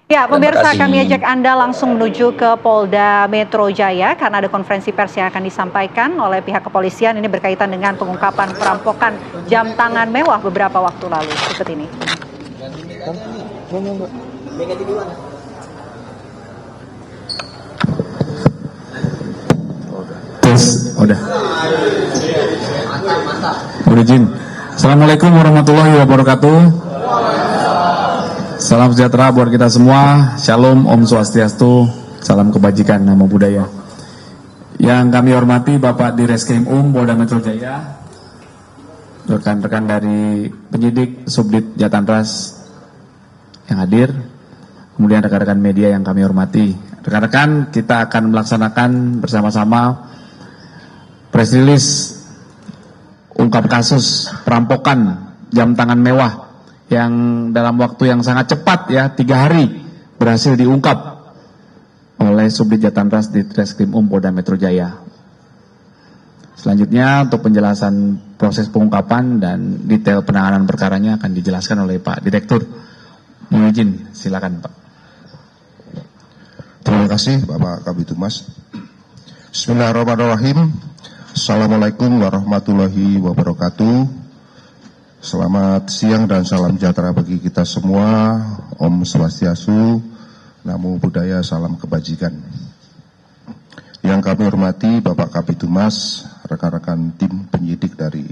Ya, pemirsa, kami ajak Anda langsung menuju ke Polda Metro Jaya karena ada konferensi pers yang akan disampaikan oleh pihak kepolisian. Ini berkaitan dengan pengungkapan perampokan jam tangan mewah beberapa waktu lalu. Berikut ini. Udah. Izin. Assalamualaikum warahmatullahi wabarakatuh. Salam sejahtera buat kita semua. Shalom, Om Swastiastu, salam kebajikan, nama budaya. Yang kami hormati Bapak Direskrim Polda Metro Jaya, rekan-rekan dari penyidik Subdit Jatanras yang hadir, kemudian rekan-rekan media yang kami hormati. Rekan-rekan, kita akan melaksanakan bersama-sama press release ungkap kasus perampokan jam tangan mewah yang dalam waktu yang sangat cepat ya, 3 hari berhasil diungkap oleh Subdit Jatanras di Treskrim Polda Metro Jaya. Selanjutnya untuk penjelasan proses pengungkapan dan detail penanganan perkaranya akan dijelaskan oleh Pak Direktur. Mohon izin, silakan Pak. Terima kasih Bapak Kabitumas. Bismillahirrahmanirrahim. Assalamualaikum warahmatullahi wabarakatuh. Selamat siang dan salam sejahtera bagi kita semua. Om Swastiastu, namo buddhaya, salam kebajikan. Yang kami hormati Bapak Kabitumas, rekan-rekan tim penyidik dari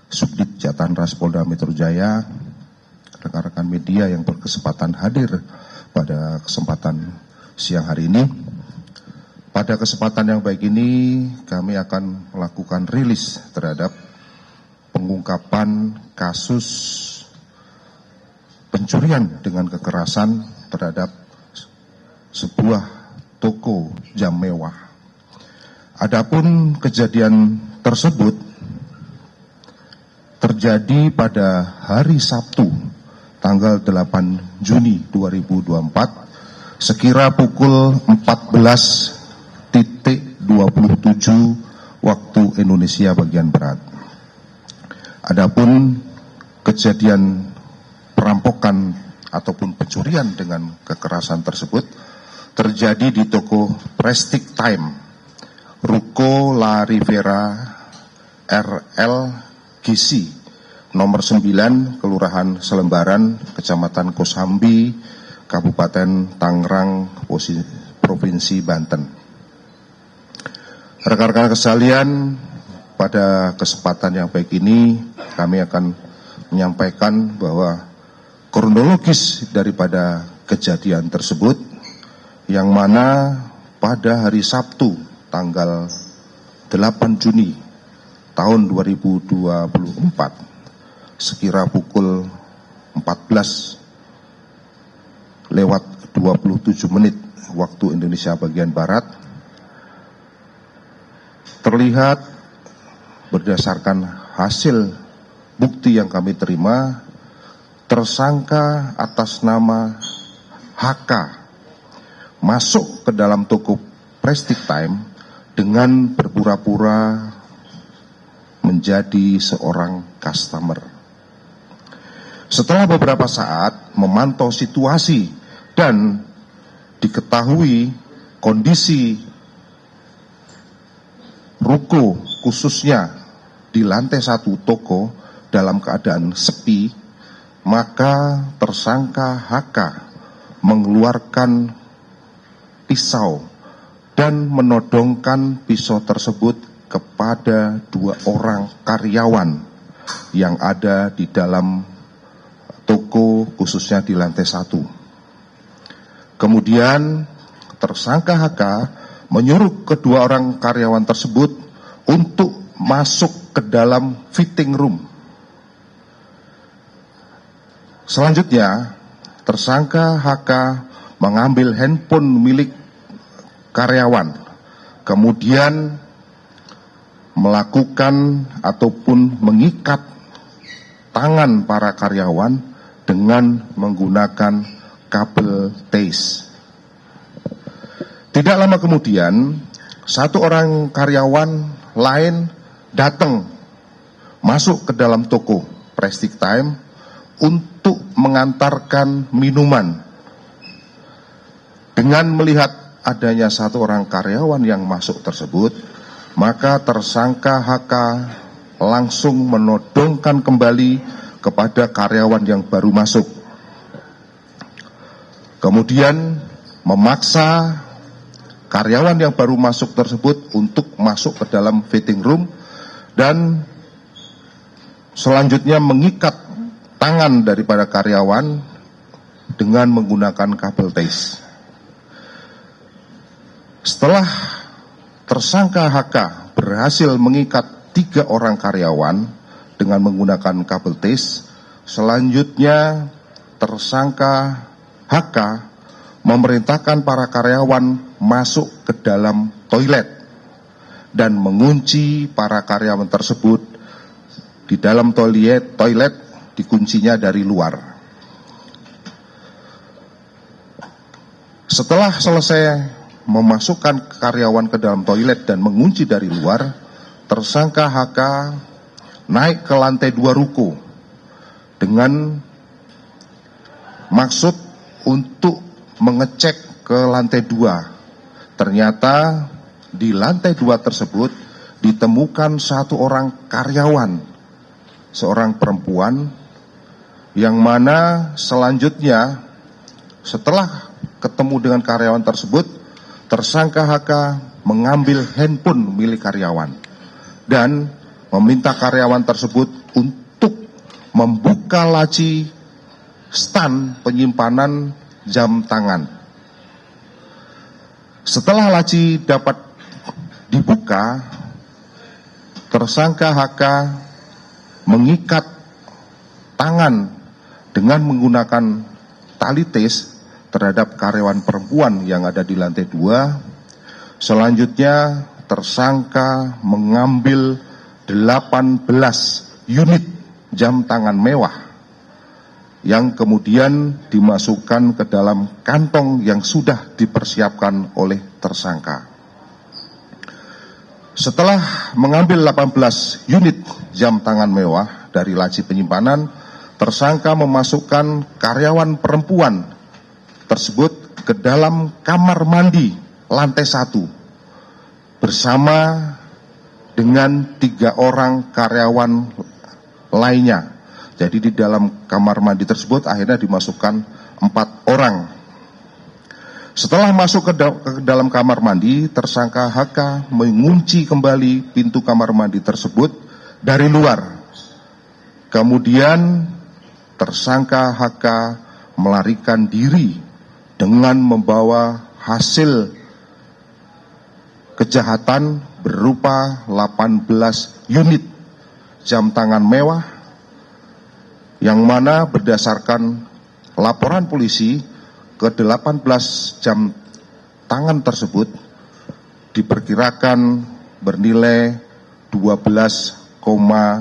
Subdit Jatanras Polda Metro Jaya, rekan-rekan media yang berkesempatan hadir pada kesempatan siang hari ini. Pada kesempatan yang baik ini, kami akan melakukan rilis terhadap pengungkapan kasus pencurian dengan kekerasan terhadap sebuah toko jam mewah. Adapun kejadian tersebut terjadi pada hari Sabtu, tanggal 8 Juni 2024, sekira pukul 14.27 waktu Indonesia bagian Barat. Adapun kejadian perampokan ataupun pencurian dengan kekerasan tersebut terjadi di toko Prestige Time, Ruko La Rivera RLGC, nomor 9, Kelurahan Selembaran, Kecamatan Kosambi, Kabupaten Tangerang, Provinsi Banten. Rekan-rekan sekalian, pada kesempatan yang baik ini kami akan menyampaikan bahwa kronologis daripada kejadian tersebut, yang mana pada hari Sabtu tanggal 8 Juni tahun 2024 sekira pukul 14.27 waktu Indonesia bagian Barat, terlihat berdasarkan hasil bukti yang kami terima, tersangka atas nama HK masuk ke dalam toko Prestige Time dengan berpura-pura menjadi seorang customer. Setelah beberapa saat memantau situasi dan diketahui kondisi ruko khususnya di lantai 1 toko dalam keadaan sepi, maka tersangka HK mengeluarkan pisau dan menodongkan pisau tersebut kepada 2 orang karyawan yang ada di dalam toko khususnya di lantai 1. Kemudian tersangka HK menyuruh kedua orang karyawan tersebut untuk masuk ke dalam fitting room. Selanjutnya, tersangka HK mengambil handphone milik karyawan, kemudian melakukan ataupun mengikat tangan para karyawan dengan menggunakan kabel TASE. Tidak lama kemudian, satu orang karyawan lain datang masuk ke dalam toko Prestige Time untuk mengantarkan minuman Dengan melihat adanya satu orang karyawan yang masuk tersebut, maka tersangka HK langsung menodongkan kembali kepada karyawan yang baru masuk. Kemudian memaksa karyawan yang baru masuk tersebut untuk masuk ke dalam fitting room dan selanjutnya mengikat tangan daripada karyawan dengan menggunakan kabel tes. Setelah tersangka HK berhasil mengikat 3 orang karyawan dengan menggunakan kabel tes, selanjutnya tersangka HK memerintahkan para karyawan masuk ke dalam toilet dan mengunci para karyawan tersebut di dalam toilet dikuncinya dari luar. Setelah selesai memasukkan karyawan ke dalam toilet dan mengunci dari luar, tersangka HK naik ke lantai 2 ruko dengan maksud untuk mengecek ke lantai 2. Ternyata di lantai 2 tersebut ditemukan satu orang karyawan, seorang perempuan, yang mana selanjutnya setelah ketemu dengan karyawan tersebut, tersangka HK mengambil handphone milik karyawan dan meminta karyawan tersebut untuk membuka laci stand penyimpanan jam tangan. Setelah laci dapat dibuka, tersangka HK mengikat tangan dengan menggunakan tali tes terhadap karyawan perempuan yang ada di lantai 2. Selanjutnya tersangka mengambil 18 unit jam tangan mewah yang kemudian dimasukkan ke dalam kantong yang sudah dipersiapkan oleh tersangka. Setelah mengambil 18 unit jam tangan mewah dari laci penyimpanan, tersangka memasukkan karyawan perempuan tersebut ke dalam kamar mandi lantai 1 bersama dengan 3 orang karyawan lainnya. Jadi di dalam kamar mandi tersebut akhirnya dimasukkan 4 orang. Setelah masuk ke dalam kamar mandi, tersangka HK mengunci kembali pintu kamar mandi tersebut dari luar. Kemudian tersangka HK melarikan diri dengan membawa hasil kejahatan berupa 18 unit jam tangan mewah, yang mana berdasarkan laporan polisi, ke-18 jam tangan tersebut diperkirakan bernilai 12,85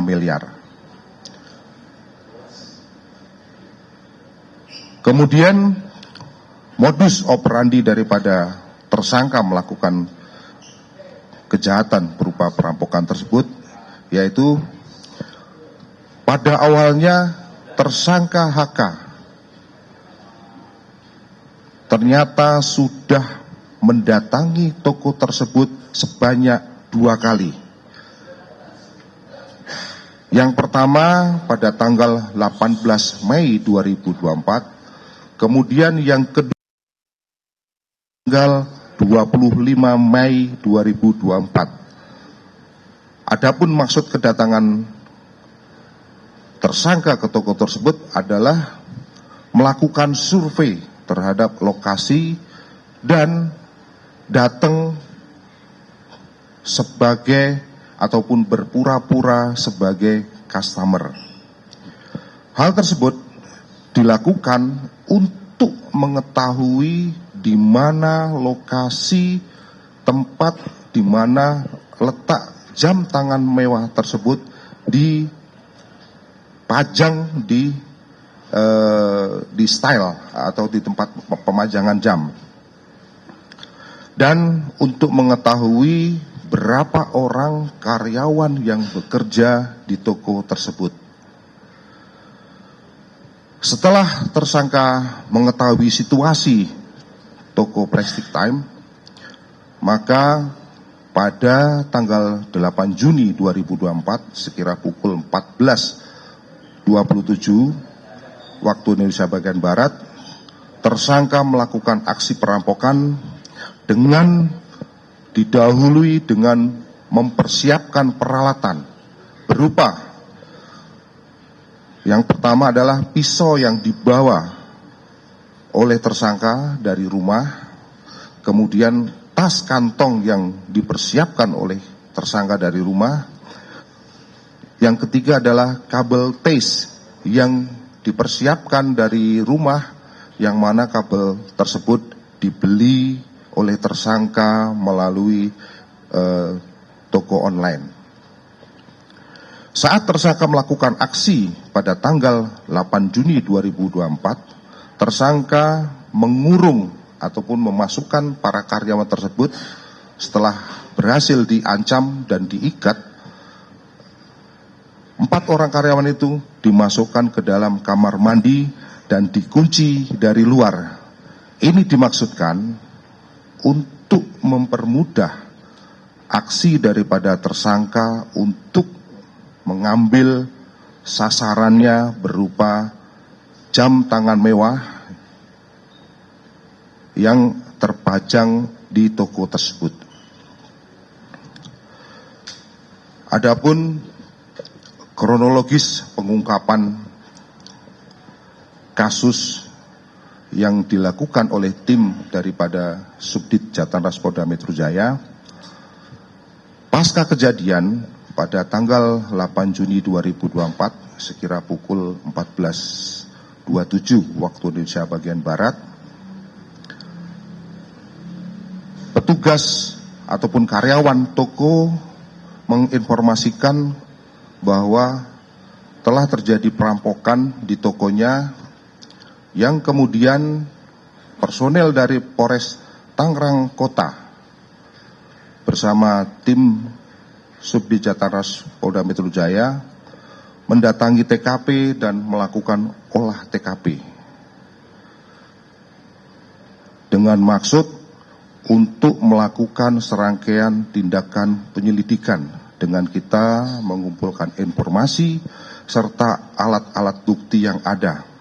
miliar. Kemudian modus operandi daripada tersangka melakukan kejahatan berupa perampokan tersebut, yaitu pada awalnya tersangka HK ternyata sudah mendatangi toko tersebut sebanyak 2 kali. Yang pertama pada tanggal 18 Mei 2024, kemudian yang kedua tanggal 25 Mei 2024. Adapun maksud kedatangan tersangka ke toko tersebut adalah melakukan survei terhadap lokasi dan datang sebagai ataupun berpura-pura sebagai customer. Hal tersebut dilakukan untuk mengetahui di mana lokasi tempat di mana letak jam tangan mewah tersebut dipajang di style atau di tempat pemajangan jam, dan untuk mengetahui berapa orang karyawan yang bekerja di toko tersebut. Setelah tersangka mengetahui situasi toko Plastic Time, maka pada tanggal 8 Juni 2024 sekira pukul 14.27 waktu Indonesia bagian Barat, tersangka melakukan aksi perampokan dengan didahului dengan mempersiapkan peralatan berupa yang pertama adalah pisau yang dibawa oleh tersangka dari rumah, kemudian tas kantong yang dipersiapkan oleh tersangka dari rumah. Yang ketiga adalah kabel TASE yang dipersiapkan dari rumah, yang mana kabel tersebut dibeli oleh tersangka melalui toko online. Saat tersangka melakukan aksi pada tanggal 8 Juni 2024, tersangka mengurung ataupun memasukkan para karyawan tersebut. Setelah berhasil diancam dan diikat, 4 orang karyawan itu dimasukkan ke dalam kamar mandi dan dikunci dari luar. Ini dimaksudkan untuk mempermudah aksi daripada tersangka untuk mengambil sasarannya berupa jam tangan mewah yang terpajang di toko tersebut. Adapun kronologis pengungkapan kasus yang dilakukan oleh tim daripada Subdit Jatan Ras Polda Metro Jaya, pasca kejadian pada tanggal 8 Juni 2024 sekira pukul 14.27 waktu Indonesia bagian Barat, petugas ataupun karyawan toko menginformasikan bahwa telah terjadi perampokan di tokonya, yang kemudian personel dari Polres Tangerang Kota bersama tim Subdit Jatan Ras Polda Metro Jaya mendatangi TKP dan melakukan olah TKP dengan maksud untuk melakukan serangkaian tindakan penyelidikan dengan kita mengumpulkan informasi serta alat-alat bukti yang ada.